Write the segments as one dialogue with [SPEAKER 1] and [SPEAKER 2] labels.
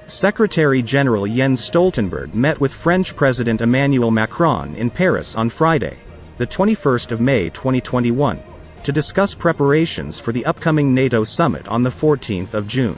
[SPEAKER 1] Secretary General Jens Stoltenberg met with French President Emmanuel Macron in Paris on Friday, the 21st of May 2021, to discuss preparations for the upcoming NATO Summit on the 14th of June.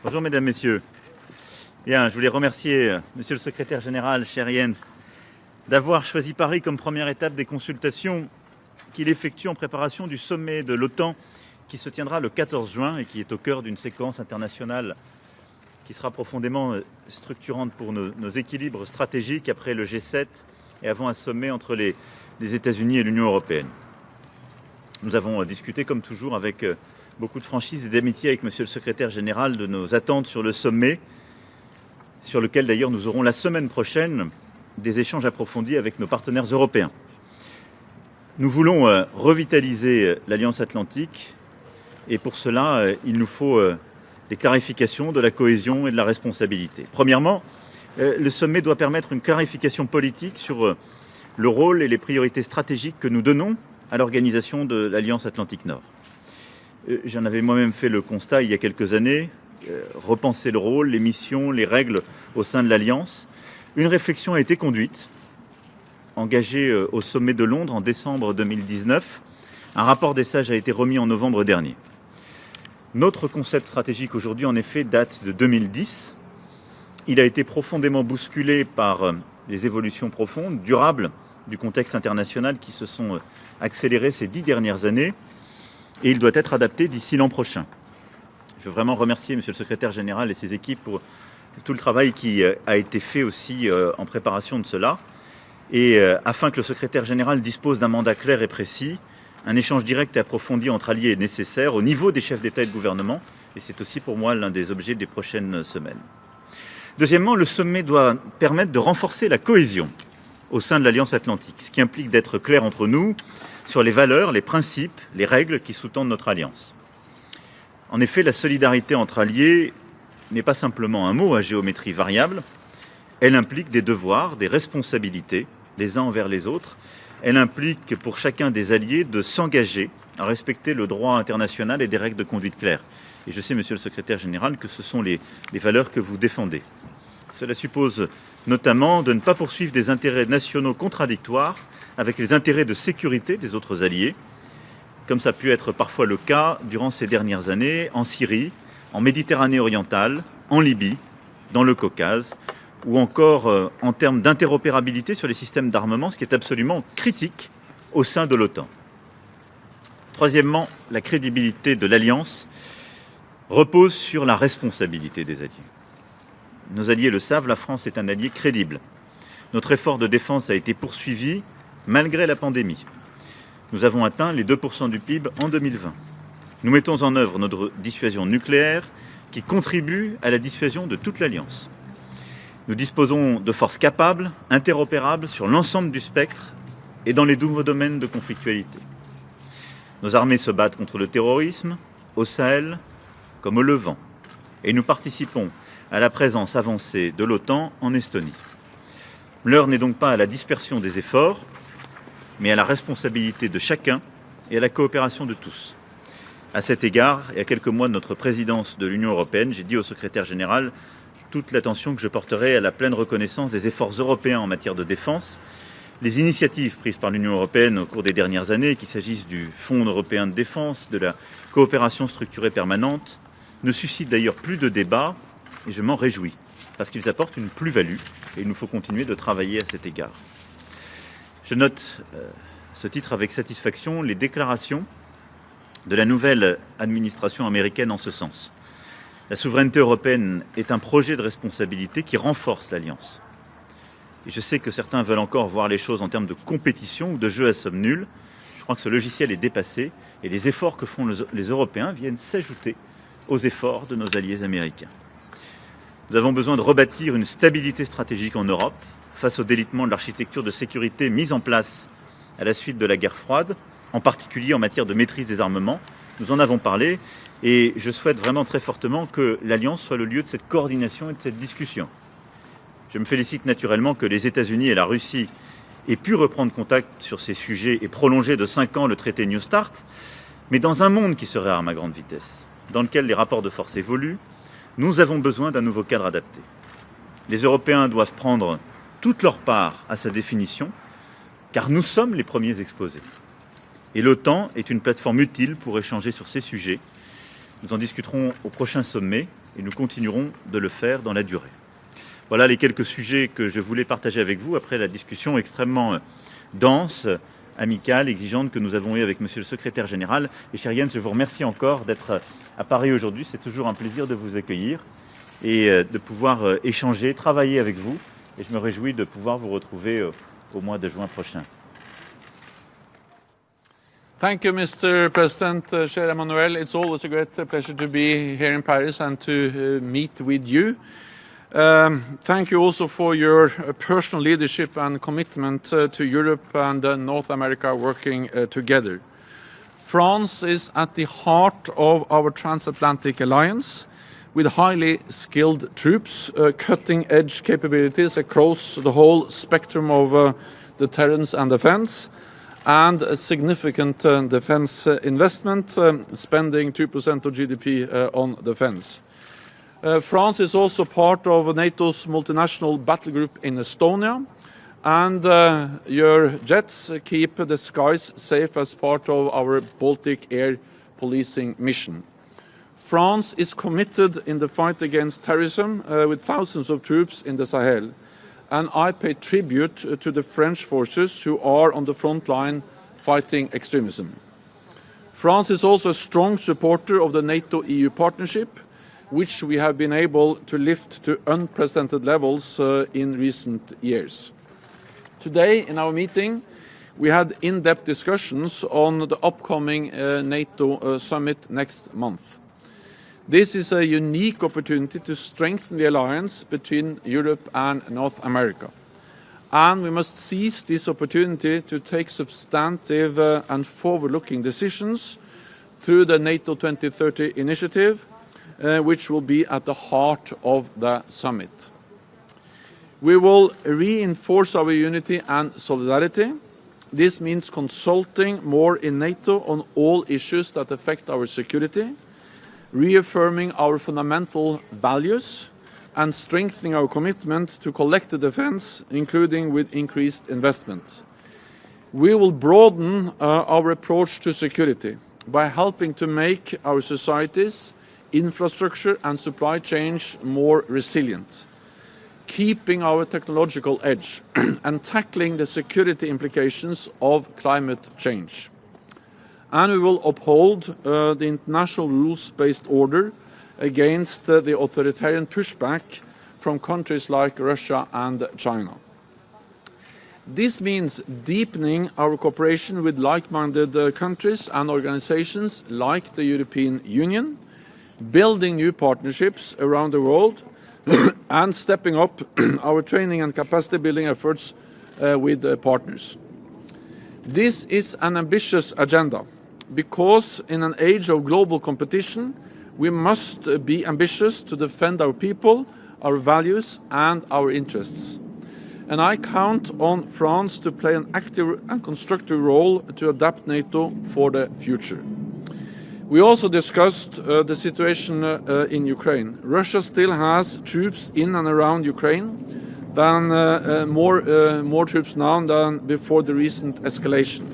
[SPEAKER 2] Bonjour mesdames, messieurs. Bien, je voulais remercier monsieur le secrétaire général, cher Jens, d'avoir choisi Paris comme première étape des consultations qu'il effectue en préparation du sommet de l'OTAN qui se tiendra le 14 juin et qui est au cœur d'une séquence internationale qui sera profondément structurante pour nos équilibres stratégiques après le G7 et avant un sommet entre les États-Unis et l'Union européenne. Nous avons discuté comme toujours avec beaucoup de franchise et d'amitié avec monsieur le secrétaire général de nos attentes sur le sommet, sur lequel d'ailleurs nous aurons la semaine prochaine des échanges approfondis avec nos partenaires européens. Nous voulons revitaliser l'Alliance Atlantique et pour cela, il nous faut des clarifications, de la cohésion et de la responsabilité. Premièrement, le sommet doit permettre une clarification politique sur le rôle et les priorités stratégiques que nous donnons à l'organisation de l'Alliance Atlantique Nord. J'en avais moi-même fait le constat il y a quelques années, repenser le rôle, les missions, les règles au sein de l'Alliance. Une réflexion a été conduite, engagée au sommet de Londres en décembre 2019. Un rapport des sages a été remis en novembre dernier. Notre concept stratégique aujourd'hui, en effet, date de 2010. Il a été profondément bousculé par les évolutions profondes, durables du contexte international qui se sont accélérées ces 10 dernières années. Et il doit être adapté d'ici l'an prochain. Je veux vraiment remercier monsieur le secrétaire général et ses équipes pour tout le travail qui a été fait aussi en préparation de cela. Et afin que le secrétaire général dispose d'un mandat clair et précis, un échange direct et approfondi entre alliés est nécessaire au niveau des chefs d'État et de gouvernement. Et c'est aussi pour moi l'un des objets des prochaines semaines. Deuxièmement, le sommet doit permettre de renforcer la cohésion au sein de l'Alliance Atlantique, ce qui implique d'être clair entre nous sur les valeurs, les principes, les règles qui sous-tendent notre alliance. En effet, la solidarité entre alliés n'est pas simplement un mot à géométrie variable, elle implique des devoirs, des responsabilités, les uns envers les autres. Elle implique pour chacun des alliés de s'engager à respecter le droit international et des règles de conduite claires. Et je sais, monsieur le secrétaire général, que ce sont les valeurs que vous défendez. Cela suppose notamment de ne pas poursuivre des intérêts nationaux contradictoires avec les intérêts de sécurité des autres alliés, comme ça a pu être parfois le cas durant ces dernières années en Syrie, en Méditerranée orientale, en Libye, dans le Caucase, ou encore en termes d'interopérabilité sur les systèmes d'armement, ce qui est absolument critique au sein de l'OTAN. Troisièmement, la crédibilité de l'Alliance repose sur la responsabilité des alliés. Nos alliés le savent, la France est un allié crédible. Notre effort de défense a été poursuivi malgré la pandémie. Nous avons atteint les 2% du PIB en 2020. Nous mettons en œuvre notre dissuasion nucléaire qui contribue à la dissuasion de toute l'Alliance. Nous disposons de forces capables, interopérables sur l'ensemble du spectre et dans les nouveaux domaines de conflictualité. Nos armées se battent contre le terrorisme, au Sahel comme au Levant. Et nous participons à la présence avancée de l'OTAN en Estonie. L'heure n'est donc pas à la dispersion des efforts, mais à la responsabilité de chacun et à la coopération de tous. À cet égard, et à quelques mois de notre présidence de l'Union européenne, j'ai dit au secrétaire général toute l'attention que je porterai à la pleine reconnaissance des efforts européens en matière de défense, les initiatives prises par l'Union européenne au cours des dernières années, qu'il s'agisse du Fonds européen de défense, de la coopération structurée permanente, ne suscitent d'ailleurs plus de débats, et je m'en réjouis, parce qu'ils apportent une plus-value, et il nous faut continuer de travailler à cet égard. Je note à ce titre avec satisfaction les déclarations de la nouvelle administration américaine en ce sens. La souveraineté européenne est un projet de responsabilité qui renforce l'Alliance. Et je sais que certains veulent encore voir les choses en termes de compétition ou de jeu à somme nulle. Je crois que ce logiciel est dépassé et les efforts que font les Européens viennent s'ajouter aux efforts de nos alliés américains. Nous avons besoin de rebâtir une stabilité stratégique en Europe face au délitement de l'architecture de sécurité mise en place à la suite de la guerre froide, en particulier en matière de maîtrise des armements. Nous en avons parlé. Et je souhaite vraiment très fortement que l'Alliance soit le lieu de cette coordination et de cette discussion. Je me félicite naturellement que les États-Unis et la Russie aient pu reprendre contact sur ces sujets et prolonger de 5 ans le traité New Start, mais dans un monde qui se réarme à grande vitesse, dans lequel les rapports de force évoluent, nous avons besoin d'un nouveau cadre adapté. Les Européens doivent prendre toute leur part à sa définition, car nous sommes les premiers exposés. Et l'OTAN est une plateforme utile pour échanger sur ces sujets. Nous en discuterons au prochain sommet et nous continuerons de le faire dans la durée. Voilà les quelques sujets que je voulais partager avec vous après la discussion extrêmement dense, amicale, exigeante que nous avons eue avec Monsieur le Secrétaire Général. Et cher Jens, je vous remercie encore d'être à Paris aujourd'hui. C'est toujours un plaisir de vous accueillir et de pouvoir échanger, travailler avec vous. Et je me réjouis de pouvoir vous retrouver au mois de juin prochain.
[SPEAKER 3] Thank you, Mr. President, Cher Emmanuel. It's always a great pleasure to be here in Paris and to meet with you. Thank you also for your personal leadership and commitment to Europe and North America working together. France is at the heart of our transatlantic alliance with highly skilled troops, cutting-edge capabilities across the whole spectrum of deterrence and defense, and a significant defense investment, spending 2% of GDP on defense. France is also part of NATO's multinational battle group in Estonia, and your jets keep the skies safe as part of our Baltic air policing mission. France is committed in the fight against terrorism with thousands of troops in the Sahel. And I pay tribute to the French forces who are on the front line fighting extremism. France is also a strong supporter of the NATO-EU partnership, which we have been able to lift to unprecedented levels in recent years. Today, in our meeting, we had in-depth discussions on the upcoming NATO Summit next month. This is a unique opportunity to strengthen the alliance between Europe and North America. And we must seize this opportunity to take substantive and forward-looking decisions through the NATO 2030 initiative, which will be at the heart of the summit. We will reinforce our unity and solidarity. This means consulting more in NATO on all issues that affect our security, reaffirming our fundamental values, and strengthening our commitment to collective defense, including with increased investment. We will broaden our approach to security by helping to make our societies, infrastructure and supply chains more resilient, keeping our technological edge and tackling the security implications of climate change. And we will uphold the international rules-based order against the authoritarian pushback from countries like Russia and China. This means deepening our cooperation with like-minded countries and organizations like the European Union, building new partnerships around the world, and stepping up our training and capacity building efforts with partners. This is an ambitious agenda, because in an age of global competition, we must be ambitious to defend our people, our values and our interests. And I count on France to play an active and constructive role to adapt NATO for the future. We also discussed the situation in Ukraine. Russia still has troops in and around Ukraine, more troops now than before the recent escalation.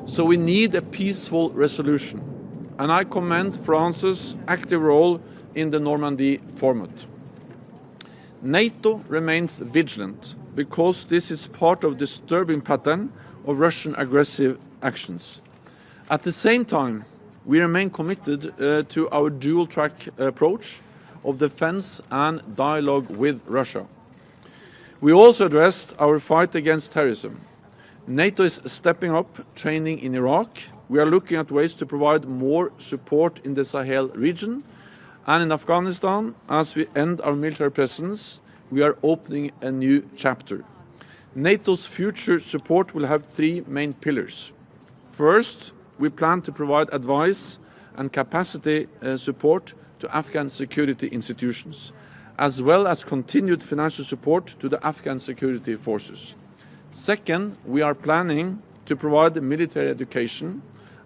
[SPEAKER 3] So we need a peaceful resolution, and I commend France's active role in the Normandy format. NATO remains vigilant because this is part of the disturbing pattern of Russian aggressive actions. At the same time, we remain committed to our dual-track approach of defense and dialogue with Russia. We also addressed our fight against terrorism. NATO is stepping up training in Iraq. We are looking at ways to provide more support in the Sahel region. And in Afghanistan, as we end our military presence, we are opening a new chapter. NATO's future support will have three main pillars. First, we plan to provide advice and capacity support to Afghan security institutions, as well as continued financial support to the Afghan security forces. Second, we are planning to provide military education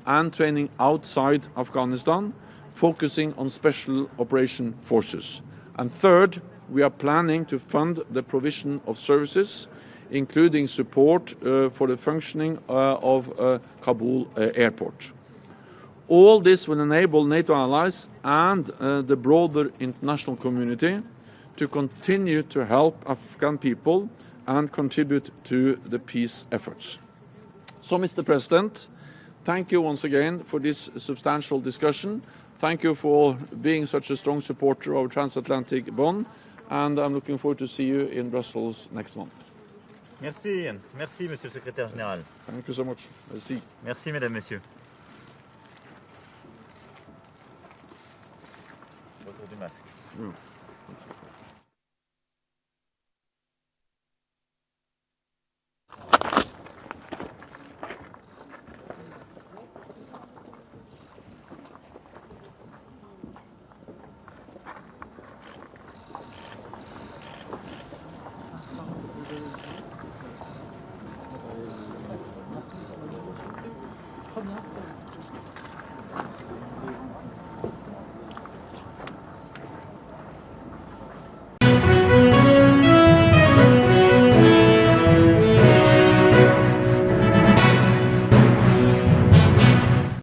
[SPEAKER 3] and training outside Afghanistan, focusing on special operation forces. And third, we are planning to fund the provision of services, including support for the functioning of Kabul airport. All this will enable NATO allies and the broader international community to continue to help Afghan people and contribute to the peace efforts. So, Mr. President, thank you once again for this substantial discussion. Thank you for being such a strong supporter of transatlantic bond, and I'm looking forward to see you in Brussels next month.
[SPEAKER 2] Merci, merci Monsieur le Secrétaire Général.
[SPEAKER 3] Thank you so much. Merci.
[SPEAKER 2] Merci Mesdames, Messieurs. Retour du masque.